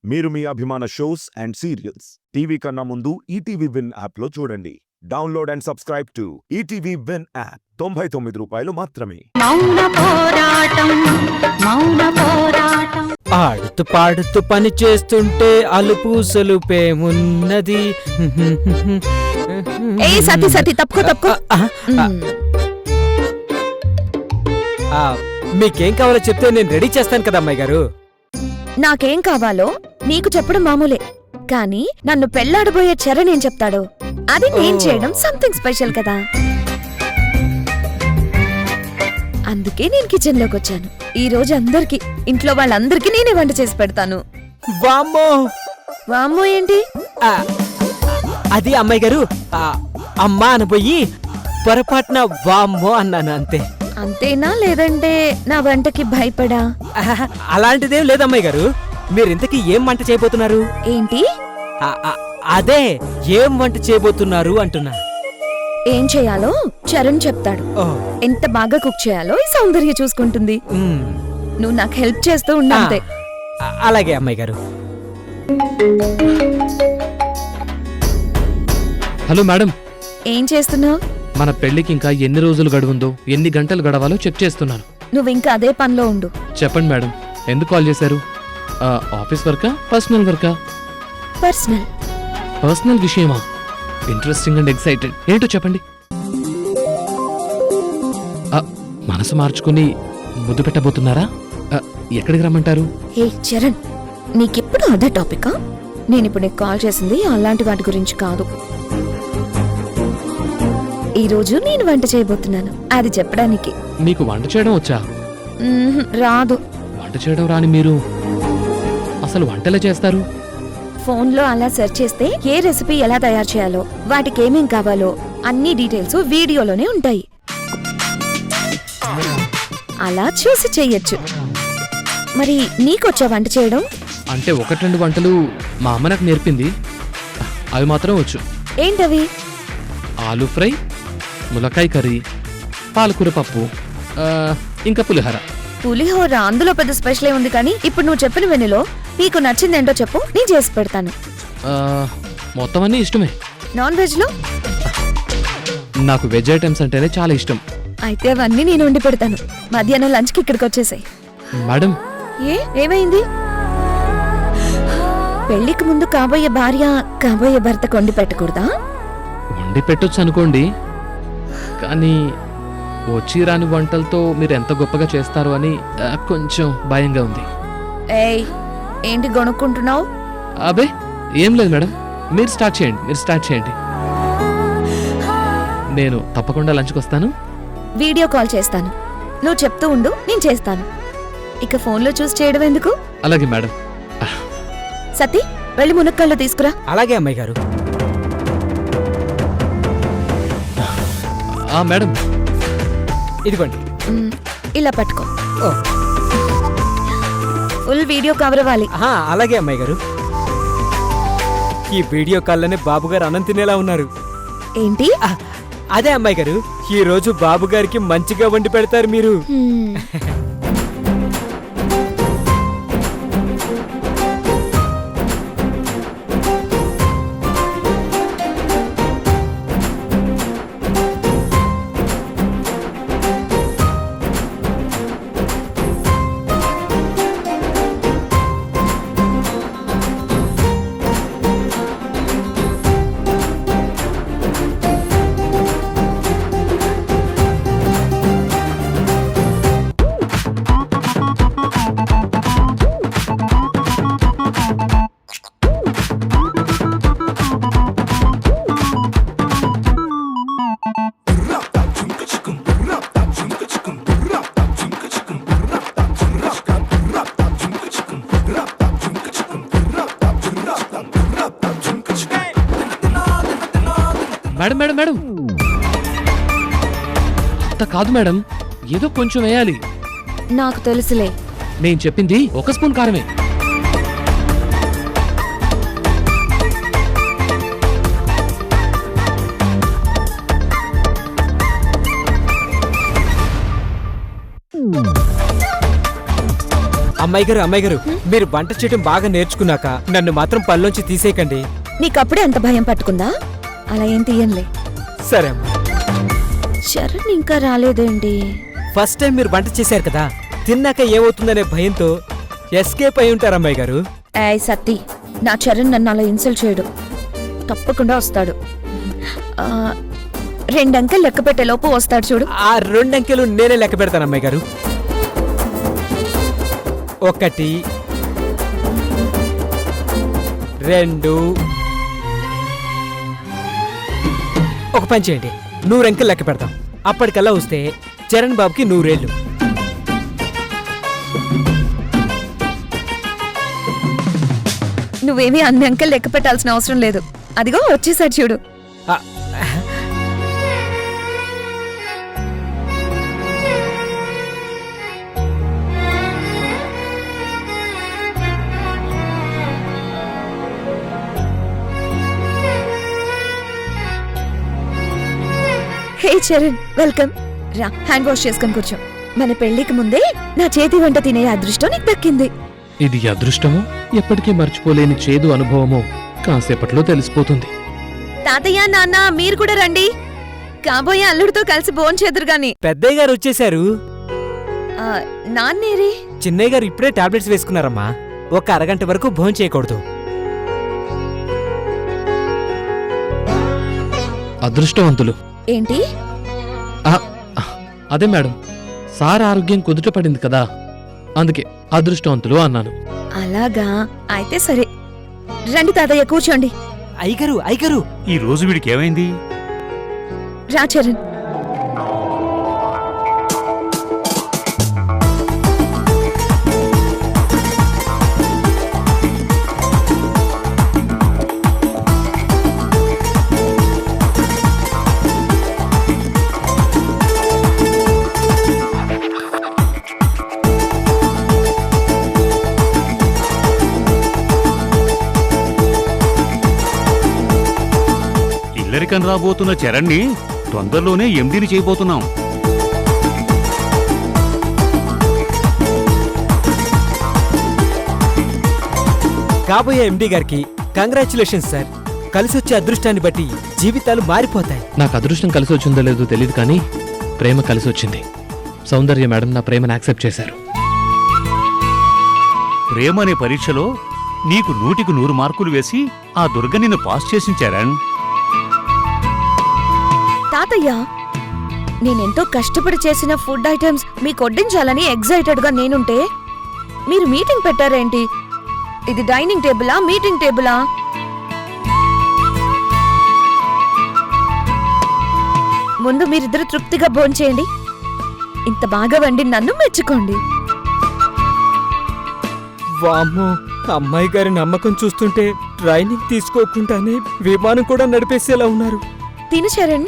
మీరు మీ అభిమాన shows and serials TV కన్నా ముందు ఈటీవీ విన్ యాప్లో చూడండి. Download and subscribe to ETV win app. 99 రూపాయలు మాత్రమే. ఆడుతూ పాడుతూ పని చేస్తుంటే అలుపు సలుపేమున్నది. సతీ సతీ తప్పుకో మీకేం కావాలో చెప్తే నేను రెడీ చేస్తాను కదా అమ్మాయి గారు. నాకేం కావాలో నీకు చెప్పడం మామూలే, కానీ నన్ను పెళ్లాడబోయే చరణ్ ఏం చెప్తాడు అది నేను చేయడం సంథింగ్ స్పెషల్ కదా. అందుకే నేను కిచెన్ లోకి వచ్చాను. ఈ రోజు అందరికి, ఇంట్లో వాళ్ళందరికీ నేనే వంట చేసి పెడతాను. వామ్మో వామ్మో ఏంటి? అది అమ్మాయి గారు, అమ్మా అనబోయి పొరపాటున వామ్మో అన్నాను అంతే. అంతేనా, లేదంటే నా వంటకి భయపడా? అలాంటిదేం లేదు అమ్మాయి గారు. మీరింతకీ ఏం వంట చేయబోతున్నారు? ఏంటి? అదే ఏం వంట చేయబోతున్నారు అంటున్నా. ఏం చేయాలో చరణ్ చెప్తాడు. ఎంత బాగా కుక్ చేయాలో ఈ సౌందర్య చూసుకుంటుంది. నువ్వు నాకు హెల్ప్ చేస్తూ ఉండంతే. అలాగే అమ్మాయి గారు. హలో మేడం, ఏం చేస్తున్నావు? మన పెళ్లికి ఇంకా ఎన్ని రోజులు గడువుందో, ఎన్ని గంటలు గడవాలో చెక్ చేస్తున్నాను. నువ్వు ఇంకా అదే పనిలో ఉండు. చెప్పండి మేడం, ఎందుకు కాల్ చేశారు? ఆఫీస్ వర్కా, పర్సనల్ వర్కా? పర్సనల్. పర్సనల్ విషయమా? Interesting and excited. ఏంటో చెప్పండి. మనసు మార్చుకుని ముద్దు పెట్టబోతున్నారా? ఎక్కడికి రమ్మంటారు? హే చరణ్, నీకెప్పుడు అదే టాపికా? నేనిప్పుడు నీకు కాల్ చేసింది అలాంటి వాటి గురించి కాదు. ఈ రోజు నేను వంట చేయబోతున్నాను, అది చెప్పడానికి. మీకు వంట చేయడం వచ్చా? రాదు. వంట చేయడం రాని మీరు అసలు వంటలే చేస్తారు? ఫోన్లో అలా సెర్చ్ చేస్తే ఏ రెసిపీ ఎలా తయారు చేయాలో, వాటికి ఏమేం కావాలో అన్ని డీటెయిల్స్ వీడియోలోనే ఉంటాయి. అలా చూసి చెయ్యొచ్చు. మరి నీకొచ్చా వంట చేయడం? అంటే 1-2 వంటలు మా అమ్మ నాకు నేర్పింది, అవి మాత్రం వచ్చు. ఏంటవి? ఆలూ ఫ్రై, ములక్కాయ కర్రీ, పాలకూర పప్పు, ఇంకా పులిహోర. పులిహోర అందులో పెద్ద స్పెషల్ ఉంది, కానీ ఇప్పుడు నువ్వు చెప్పిన వెన్నులో నీకు నచ్చిందేంటో చెప్పు, నేను చేసి పెడతాను. మొత్తం అన్నీ ఇష్టమే. నాన్ వెజ్ లో? నాకు వెజ్ ఐటమ్స్ అంటేనే చాలా ఇష్టం. అయితే అవన్నీ నేను వండి పెడతాను. మధ్యాహ్నం లంచ్కి ఇక్కడికి వచ్చేసాయి. మేడం, ఏమైంది? పెళ్లికి ముందు కాబోయే భార్య కాబోయే భర్త కొండి పెట్టకూడదా? వండి పెట్టొచ్చు అనుకోండి, కానీ వచ్చి రాని వంటలతో మీరు ఎంత గొప్పగా చేస్తారు అని కొంచెం భయంగా ఉంది. ఏంటి గొనుక్కుంటున్నావు? అబే ఏం లేదు మేడం, మీరు స్టార్ట్ చేయండి. నేను తప్పకుండా లంచ్కి వస్తాను. వీడియో కాల్ చేస్తాను, నువ్వు చెప్తూ ఉండు, నేను చేస్తాను. ఇక ఫోన్లో చూసి చేయడం ఎందుకు? అలాగే మేడం. సతీ, వెళ్ళి మునక్కాళ్ళు తీసుకురా. అలాగే అమ్మాయి గారు. మేడం, ఇదిగోండి. ఇలా పట్టుకో. ఫుల్ వీడియో కవర్ అవ్వాలి. అలాగే అమ్మాయి గారు. ఈ వీడియో కాల్లోనే బాబు గారు అన్నం తినేలా ఉన్నారు. ఏంటి? అదే అమ్మాయి గారు, ఈ రోజు బాబు గారికి మంచిగా వండి పెడతారు మీరు. మేడం మేడం మేడం అంత కాదు మేడం, ఏదో కొంచెం వేయాలి. నాకు తెలుసులే. నేను చెప్పింది 1 స్పూన్ కారమే. అమ్మాయి గారు మీరు వంట చేయడం బాగా నేర్చుకున్నాక నన్ను మాత్రం పనిలోంచి తీసేయకండి. నీకప్పుడే అంత భయం పట్టుకుందా? అలా ఏం తీయనులే. సరే అమ్మా. చరణ్ ఇంకా రాలేదేంటి? ఫస్ట్ టైం మీరు వంట చేశారు కదా, తిన్నాక ఏమవుతుందనే భయంతో ఎస్కేప్ అయి ఉంటారు అమ్మాయి గారు. ఏయ్ సత్తి, నా చరణ్ నన్ను అలా ఇన్సల్ట్ చేయడు. తప్పకుండా వస్తాడు. 2 అంకెలు లెక్క పెట్టే లోపు వస్తాడు చూడు. ఆ 2 అంకెలు నేనే లెక్క పెడతాను అమ్మాయి గారు. 1 2. ఒక పని చేయండి, 100 అంకెలు లెక్క పెడతాం. అప్పటికల్లా వస్తే చరణ్ బాబుకి 100 ఏళ్ళు. నువ్వేమీ అన్ని అంకెలు లెక్క పెట్టాల్సిన అవసరం లేదు. అదిగో వచ్చేసాడు చూడు. ఆ, హే చరణ్, వెల్కమ్. రా, హ్యాండ్ వాష్ చేసుకొని కూర్చో. మన పెళ్లికి ముందే నా చేతి వంట తినే అదృష్టం నీకు దక్కింది. ఇది అదృష్టమో ఎప్పటికీ మర్చిపోలేని చేదు అనుభవమో కాసేపట్లో తెలిసిపోతుంది. తాతయ్య, నాన్న మీరు కూడా రండి. కాబోయే అల్లుడితో కలిసి భోంచేదురు గాని. పెద్దయ్య గారు వచ్చేశారు. నాన్నేరి? చిన్నయ్య గారు ఇప్పుడే టాబ్లెట్స్ వేసుకున్నారమ్మా. ఒక అరగంట వరకు భోజనం చేయకూడదు. అదృష్టవంతులు. ఏంటి? ఆ, అదే మేడం, సార్ ఆరోగ్యం కుదుట పడింది కదా, అందుకే అదృష్టవంతులు అన్నాను. అలాగా, అయితే సరే. రండి తాతయ్య, కూర్చోండి. అయ్యగారు ఈ రోజు వీడికి ఏమైంది? రా చరణ్. ఇల్లరికం రాబోతున్న చరణ్ని తొందరలోనే ఎండీని చేయబోతున్నాం. కాబోయే ఎండి గారికి కంగ్రాచులేషన్స్ సార్. కలిసొచ్చే అదృష్టాన్ని బట్టి జీవితాలు మారిపోతాయి. నాకు అదృష్టం కలిసి వచ్చిందో లేదో తెలియదు కానీ ప్రేమ కలిసి వచ్చింది. సౌందర్య మేడం నా ప్రేమను యాక్సెప్ట్ చేశారు. ప్రేమ అనే పరీక్షలో నీకు 100కి 100 మార్కులు వేసి ఆ దుర్గ నిన్ను పాస్ చేసిన చరణ్. తాతయ్య, నేనెంతో కష్టపడి చేసిన ఫుడ్ ఐటమ్స్ మీకు వడ్డించాలని ఎగ్జైటెడ్ గా నేనుంటే మీరు మీటింగ్ పెట్టారేంటి? ఇది డైనింగ్ టేబులా, మీటింగ్ టేబులా? ముందు మీరిద్దరు తృప్తిగా భోంచేయండి. ఇంత బాగా వండి నన్ను మెచ్చుకోండి. వామ్మో, అమ్మాయి గారి నమ్మకం చూస్తుంటే ట్రైనింగ్ తీసుకోకుండానే విమానం కూడా నడిపేసేలా ఉన్నారు. తిను చరణ్.